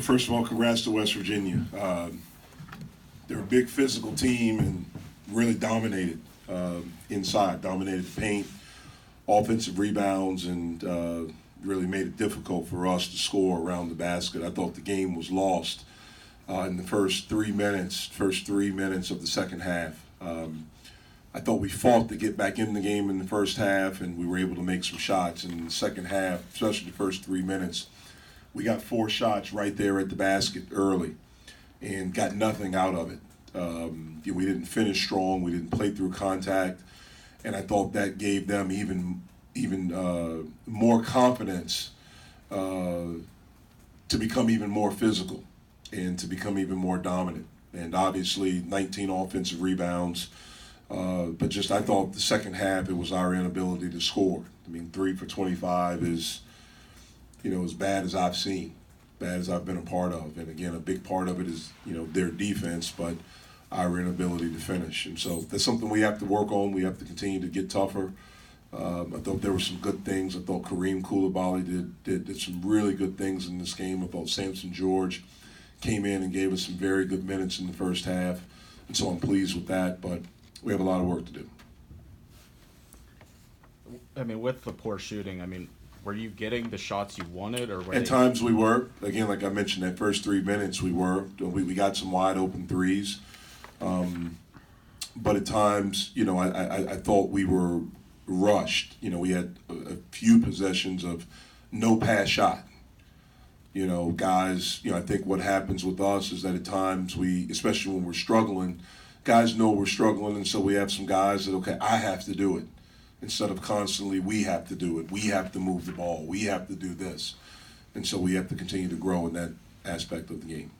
First of all, congrats to West Virginia. They're a big physical team and really dominated inside, dominated the paint, offensive rebounds, and really made it difficult for us to score around the basket. I thought the game was lost in the first 3 minutes of the second half. I thought we fought to get back in the game in the first half, and we were able to make some shots. In the second half, especially the first 3 minutes, we got 4 shots right there at the basket early and got nothing out of it. We didn't finish strong. We didn't play through contact, and I thought that gave them even more confidence to become even more physical and to become even more dominant. And obviously 19 offensive rebounds, but just I thought the second half it was our inability to score. I mean, 3 for 25 is, as bad as I've seen, bad as I've been a part of. And again, a big part of it is, their defense, but our inability to finish. And so that's something we have to work on. We have to continue to get tougher. I thought there were some good things. I thought Kareem Koulibaly did some really good things in this game. I thought Samson George came in and gave us some very good minutes in the first half. And so I'm pleased with that, but we have a lot of work to do. I mean, with the poor shooting, were you getting the shots you wanted, or were At times we were. Again, like I mentioned, that first 3 minutes we were. We got some wide open threes. But at times, I thought we were rushed. We had a few possessions of no pass shot. Guys, I think what happens with us is that at times we, especially when we're struggling, guys know we're struggling, and so we have some guys that, okay, I have to do it. Instead of constantly, we have to do it. We have to move the ball. We have to do this. And so we have to continue to grow in that aspect of the game.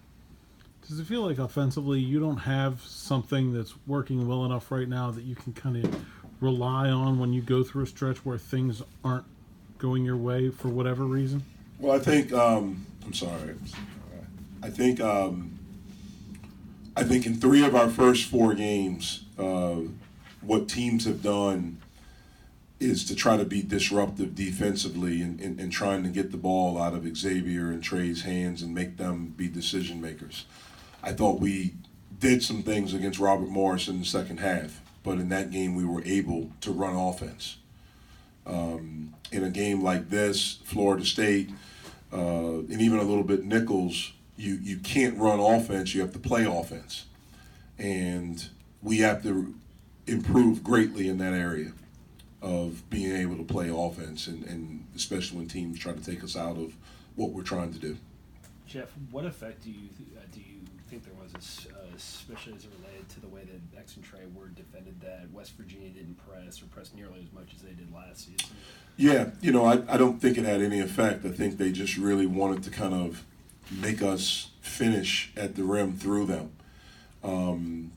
Does it feel like offensively you don't have something that's working well enough right now that you can kind of rely on when you go through a stretch where things aren't going your way for whatever reason? Well, I think I'm sorry. I think in 3 of our first 4 games, what teams have done is to try to be disruptive defensively and trying to get the ball out of Xavier and Trey's hands and make them be decision makers. I thought we did some things against Robert Morris in the second half, but in that game we were able to run offense. In a game like this, Florida State, and even a little bit Nichols, you can't run offense, you have to play offense. And we have to improve greatly in that area of being able to play offense, and especially when teams try to take us out of what we're trying to do. Jeff, what effect do you think there was, especially as it related to the way that X and Trey were defended, that West Virginia didn't press nearly as much as they did last season? Yeah, I don't think it had any effect. I think they just really wanted to kind of make us finish at the rim through them. In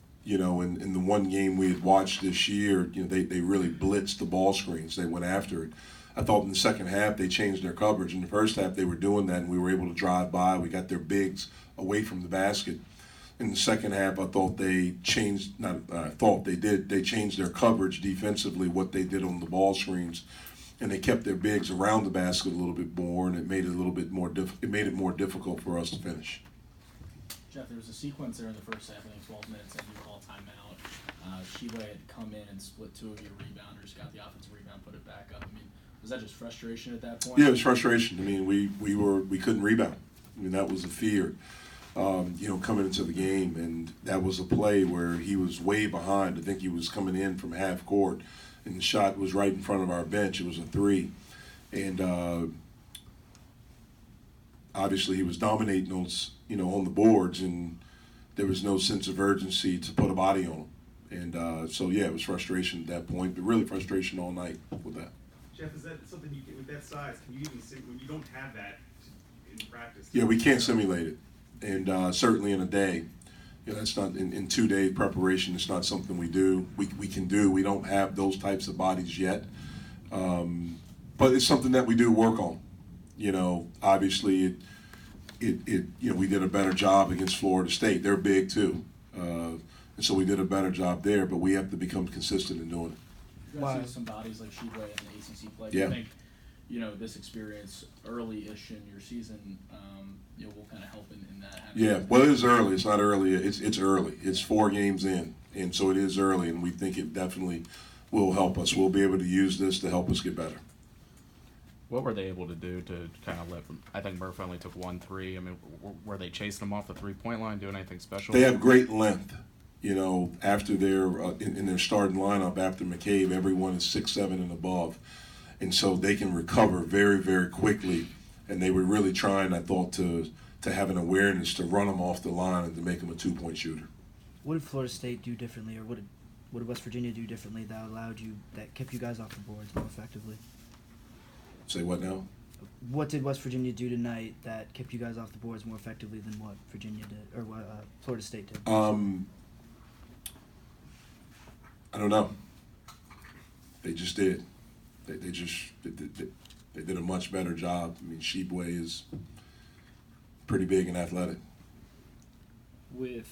the one game we had watched this year, they really blitzed the ball screens. They went after it. I thought in the second half they changed their coverage. In the first half they were doing that, and we were able to drive by. We got their bigs away from the basket. In the second half, I thought they changed. They changed their coverage defensively. What they did on the ball screens, and they kept their bigs around the basket a little bit more, and it made it a little bit more. It made it more difficult for us to finish. Jeff, there was a sequence there in the first half, I think 12 minutes, and you called timeout. Sheba had come in and split 2 of your rebounders, got the offensive rebound, put it back up. Was that just frustration at that point? Yeah, it was frustration. We couldn't rebound. That was the fear, coming into the game, and that was a play where he was way behind. I think he was coming in from half court, and the shot was right in front of our bench. It was a 3, and obviously he was dominating those, on the boards, and there was no sense of urgency to put a body on him. And it was frustration at that point, but really frustration all night with that. Jeff, is that something you get with that size? Can you even when you don't have that in practice? Yeah, we can't simulate it, and certainly in a day. That's not in 2 day preparation. It's not something we do. We can do. We don't have those types of bodies yet, but it's something that we do work on. Obviously, we did a better job against Florida State. They're big too, and so we did a better job there. But we have to become consistent in doing it. You guys see some bodies like Sheba in the ACC play. Yeah. Do this experience early-ish in your season, will kind of help in that. Yeah, well, it is early. It's not early. It's early. It's 4 games in, and so it is early, and we think it definitely will help us. We'll be able to use this to help us get better. What were they able to do to kind of I think Murph only took 1-3. I mean, were they chasing them off the 3-point line, doing anything special? They have great length. After their in their starting lineup after McCabe, everyone is 6'7" and above, and so they can recover very, very quickly. And they were really trying, I thought, to have an awareness to run them off the line and to make them a 2-point shooter. What did Florida State do differently, or what did West Virginia do differently that kept you guys off the boards more effectively? Say what now? What did West Virginia do tonight that kept you guys off the boards more effectively than what Virginia did, or what Florida State did? I don't know. They just did. They did a much better job. I mean, Shebue is pretty big and athletic. With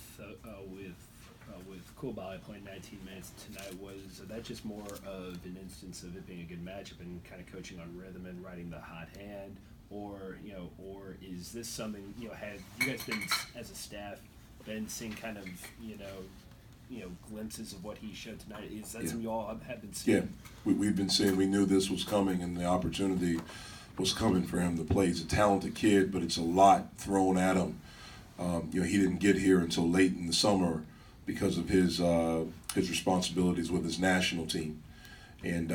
Koulibaly playing 19 minutes tonight, was that just more of an instance of it being a good matchup and kind of coaching on rhythm and riding the hot hand, or is this something have you guys been as a staff been seeing kind of glimpses of what he showed tonight? Is that something you all have been seeing? Yeah, we've been seeing. We knew this was coming, and the opportunity was coming for him to play. He's a talented kid, but it's a lot thrown at him. He didn't get here until late in the summer because of his responsibilities with his national team, and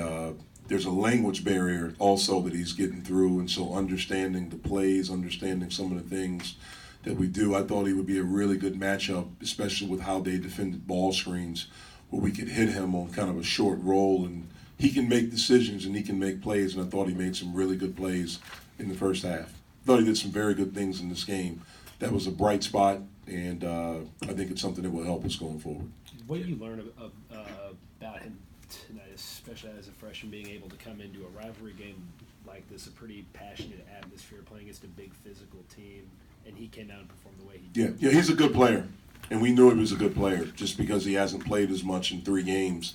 there's a language barrier also that he's getting through, and so understanding the plays, understanding some of the things that we do, I thought he would be a really good matchup, especially with how they defended ball screens, where we could hit him on kind of a short roll, and he can make decisions and he can make plays, and I thought he made some really good plays in the first half. I thought he did some very good things in this game. That was a bright spot, and I think it's something that will help us going forward. What did you learn about him tonight, especially as a freshman, being able to come into a rivalry game like this, a pretty passionate atmosphere, playing against a big physical team, and he came out and performed the way he did? Yeah, he's a good player, and we knew he was a good player. Just because he hasn't played as much in 3 games,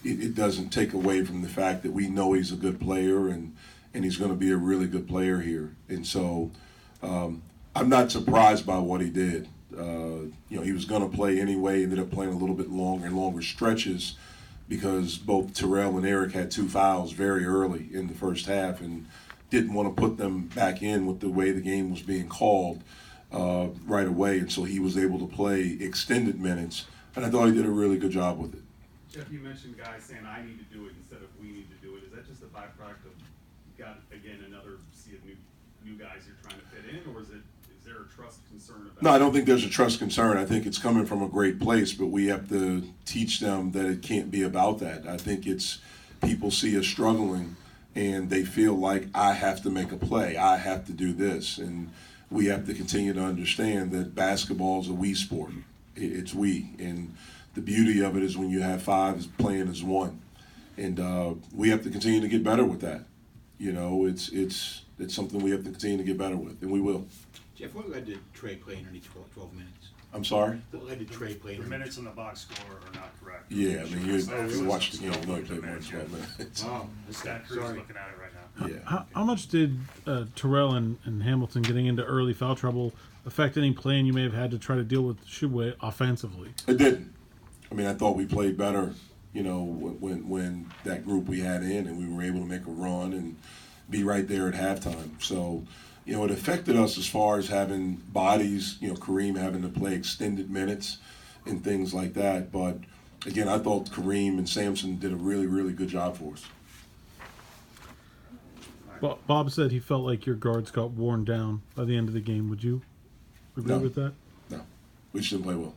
it doesn't take away from the fact that we know he's a good player, and he's going to be a really good player here. And so I'm not surprised by what he did. He was going to play anyway, ended up playing a little bit longer and longer stretches because both Terrell and Eric had 2 fouls very early in the first half and didn't want to put them back in with the way the game was being called right away. And so he was able to play extended minutes, and I thought he did a really good job with it. Jeff, you mentioned guys saying I need to do it instead of we need to do it. Is that just a byproduct of another sea of new guys you're trying to fit in, or is there a trust concern about? No, I don't think there's a trust concern. I think it's coming from a great place, but we have to teach them that it can't be about that. I think it's people see us struggling and they feel like I have to make a play, I have to do this, and we have to continue to understand that basketball is a we sport. It's we, and the beauty of it is when you have 5 playing as 1, and we have to continue to get better with that. It's something we have to continue to get better with, and we will. Jeff, what led to Trey playing only 12 minutes? I'm sorry? What led to Trey playing? The minutes in the box score are not correct. Yeah, I mean, you watched the game, you know he played more than 12 minutes. Oh, The stat crew's looking at it right now. Yeah. How much did Terrell and Hamilton getting into early foul trouble affect any plan you may have had to try to deal with Shibwe offensively? It didn't. I mean, I thought we played better, when that group we had in, and we were able to make a run and be right there at halftime. So, it affected us as far as having bodies, Kareem having to play extended minutes and things like that. But, again, I thought Kareem and Sampson did a really, really good job for us. Bob said he felt like your guards got worn down by the end of the game. Would you agree No. with that? No, we just didn't play well.